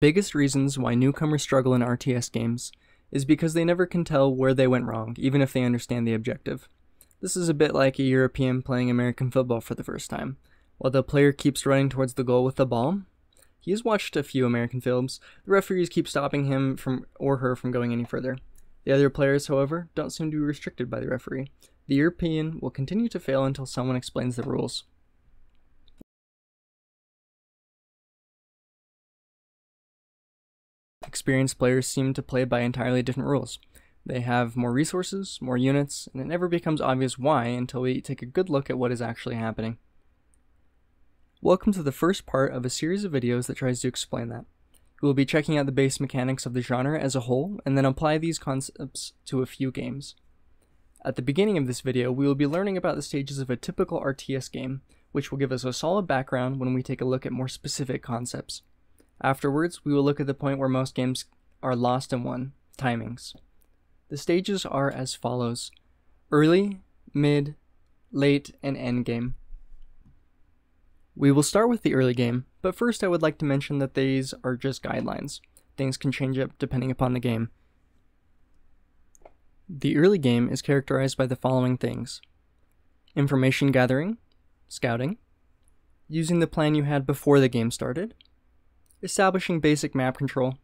Biggest reasons why newcomers struggle in RTS games is because they never can tell where they went wrong, even if they understand the objective. This is a bit like a European playing American football for the first time. While the player keeps running towards the goal with the ball, he has watched a few American films, the referees keep stopping him or her from going any further. The other players, however, don't seem to be restricted by the referee. The European will continue to fail until someone explains the rules. Experienced players seem to play by entirely different rules. They have more resources, more units, and it never becomes obvious why until we take a good look at what is actually happening. Welcome to the first part of a series of videos that tries to explain that. We will be checking out the base mechanics of the genre as a whole, and then apply these concepts to a few games. At the beginning of this video, we will be learning about the stages of a typical RTS game, which will give us a solid background when we take a look at more specific concepts. Afterwards, we will look at the point where most games are lost and won, timings. The stages are as follows: early, mid, late, and end game. We will start with the early game, but first I would like to mention that these are just guidelines. Things can change up depending upon the game. The early game is characterized by the following things: information gathering, scouting, using the plan you had before the game started, establishing basic map control,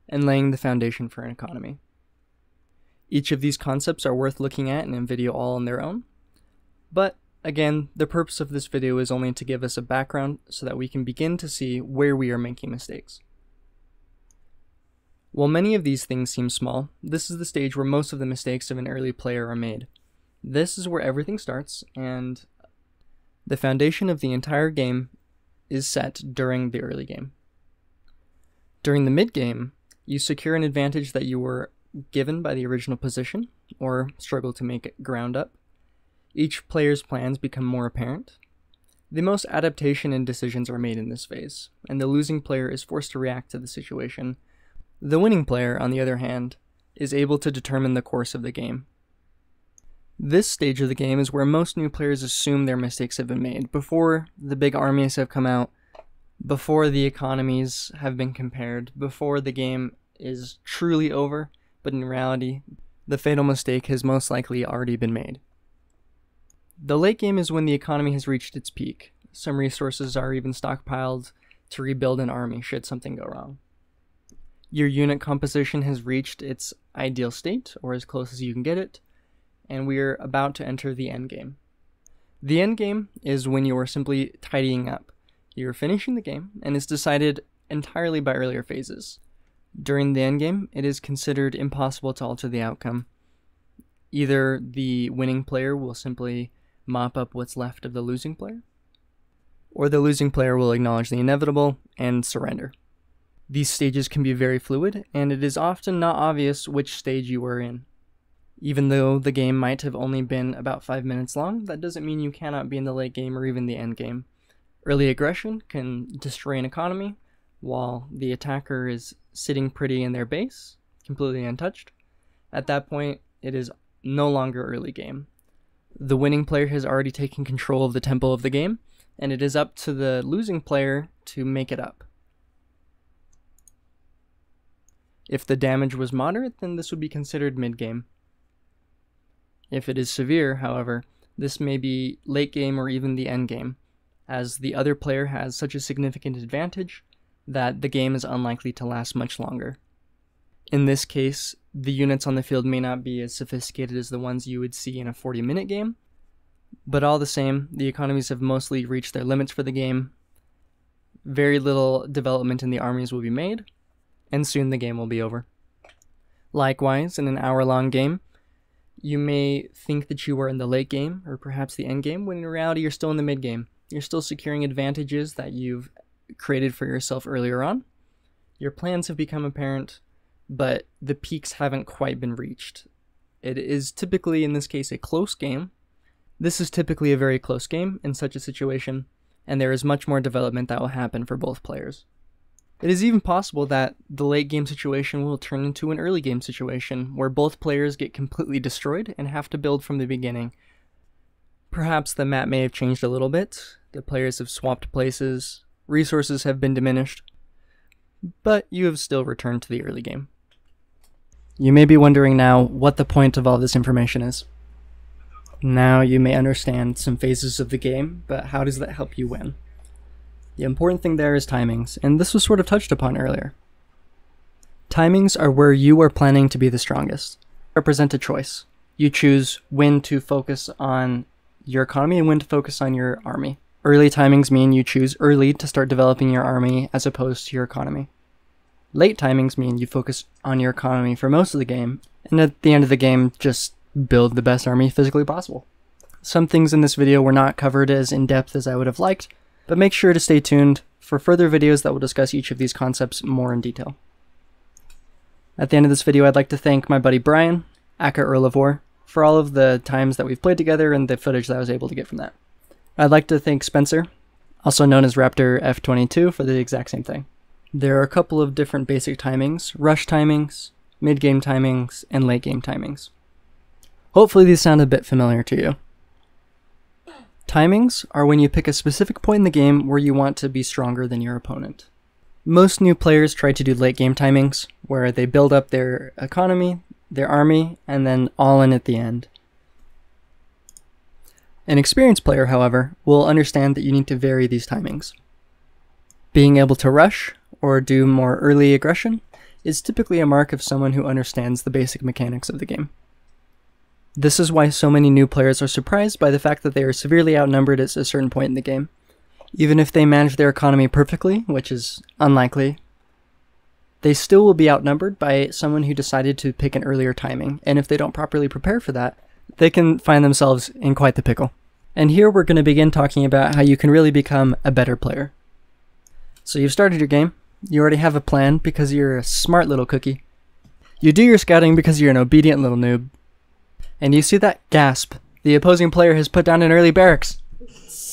and laying the foundation for an economy. Each of these concepts are worth looking at in a video all on their own, but again, the purpose of this video is only to give us a background so that we can begin to see where we are making mistakes. While many of these things seem small, this is the stage where most of the mistakes of an early player are made. This is where everything starts, and the foundation of the entire game is set during the early game. During the mid-game, you secure an advantage that you were given by the original position, or struggle to make ground up. Each player's plans become more apparent. The most adaptation and decisions are made in this phase, and the losing player is forced to react to the situation. The winning player, on the other hand, is able to determine the course of the game. This stage of the game is where most new players assume their mistakes have been made, before the big armies have come out, before the economies have been compared, before the game is truly over, but in reality, the fatal mistake has most likely already been made. The late game is when the economy has reached its peak. Some resources are even stockpiled to rebuild an army should something go wrong. Your unit composition has reached its ideal state, or as close as you can get it, and we are about to enter the endgame. The endgame is when you are simply tidying up. You're finishing the game, and it's decided entirely by earlier phases. During the endgame, it is considered impossible to alter the outcome. Either the winning player will simply mop up what's left of the losing player, or the losing player will acknowledge the inevitable and surrender. These stages can be very fluid, and it is often not obvious which stage you are in. Even though the game might have only been about 5 minutes long, that doesn't mean you cannot be in the late game or even the end game. Early aggression can destroy an economy, while the attacker is sitting pretty in their base, completely untouched. At that point, it is no longer early game. The winning player has already taken control of the tempo of the game, and it is up to the losing player to make it up. If the damage was moderate, then this would be considered mid-game. If it is severe, however, this may be late game or even the end game, as the other player has such a significant advantage that the game is unlikely to last much longer. In this case, the units on the field may not be as sophisticated as the ones you would see in a 40-minute game, but all the same, the economies have mostly reached their limits for the game. Very little development in the armies will be made, and soon the game will be over. Likewise, in an hour-long game, you may think that you are in the late game, or perhaps the end game, when in reality you're still in the mid-game. You're still securing advantages that you've created for yourself earlier on. Your plans have become apparent, but the peaks haven't quite been reached. It is typically, in this case, a close game. This is typically a very close game in such a situation, and there is much more development that will happen for both players. It is even possible that the late game situation will turn into an early game situation, where both players get completely destroyed and have to build from the beginning. Perhaps the map may have changed a little bit, the players have swapped places, resources have been diminished. but you have still returned to the early game. You may be wondering now what the point of all this information is. Now you may understand some phases of the game, but how does that help you win? The important thing there is timings, and this was sort of touched upon earlier. Timings are where you are planning to be the strongest. Represent a choice. You choose when to focus on your economy and when to focus on your army. Early timings mean you choose early to start developing your army as opposed to your economy. Late timings mean you focus on your economy for most of the game, and at the end of the game, just build the best army physically possible. Some things in this video were not covered as in-depth as I would have liked, but make sure to stay tuned for further videos that will discuss each of these concepts more in detail. At the end of this video, I'd like to thank my buddy Brian, aka Earl of War, for all of the times that we've played together and the footage that I was able to get from that. I'd like to thank Spencer, also known as Raptor F22, for the exact same thing. There are a couple of different basic timings: rush timings, mid-game timings, and late-game timings. Hopefully these sound a bit familiar to you. Timings are when you pick a specific point in the game where you want to be stronger than your opponent. Most new players try to do late-game timings, where they build up their economy, their army, and then all in at the end. An experienced player, however, will understand that you need to vary these timings. Being able to rush, or do more early aggression, is typically a mark of someone who understands the basic mechanics of the game. This is why so many new players are surprised by the fact that they are severely outnumbered at a certain point in the game. Even if they manage their economy perfectly, which is unlikely, they still will be outnumbered by someone who decided to pick an earlier timing, and if they don't properly prepare for that, they can find themselves in quite the pickle. And here we're going to begin talking about how you can really become a better player. So you've started your game, you already have a plan because you're a smart little cookie. You do your scouting because you're an obedient little noob. And you see that gasp, the opposing player has put down an early barracks.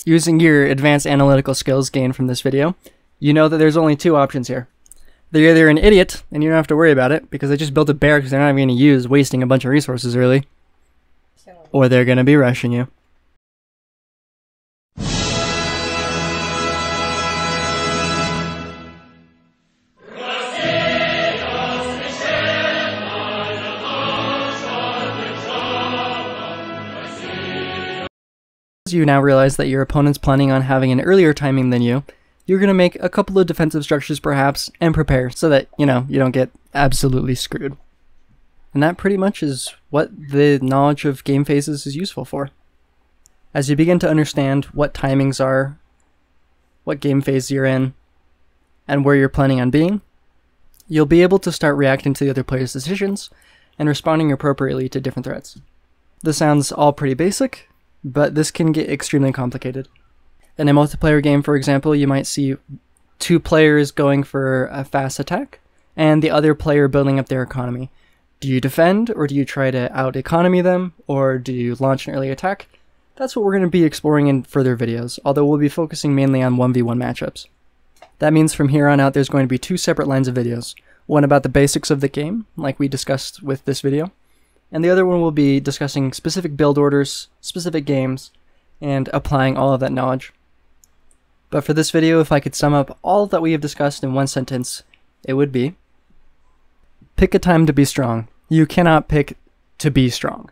Using your advanced analytical skills gained from this video, you know that there's only two options here. They're either an idiot, and you don't have to worry about it, because they just built a barracks they're not even going to use, wasting a bunch of resources early. Or they're going to be rushing you. As you now realize that your opponent's planning on having an earlier timing than you, you're going to make a couple of defensive structures perhaps, and prepare so that, you don't get absolutely screwed. And that pretty much is what the knowledge of game phases is useful for. As you begin to understand what timings are, what game phase you're in, and where you're planning on being, you'll be able to start reacting to the other player's decisions and responding appropriately to different threats. This sounds all pretty basic, but this can get extremely complicated. In a multiplayer game, for example, you might see two players going for a fast attack, and the other player building up their economy. Do you defend, or do you try to out-economy them, or do you launch an early attack? That's what we're going to be exploring in further videos, although we'll be focusing mainly on 1v1 matchups. That means from here on out there's going to be two separate lines of videos. One about the basics of the game, like we discussed with this video, and the other one will be discussing specific build orders, specific games, and applying all of that knowledge. But for this video, if I could sum up all that we have discussed in one sentence, it would be: pick a time to be strong. You cannot pick to be strong.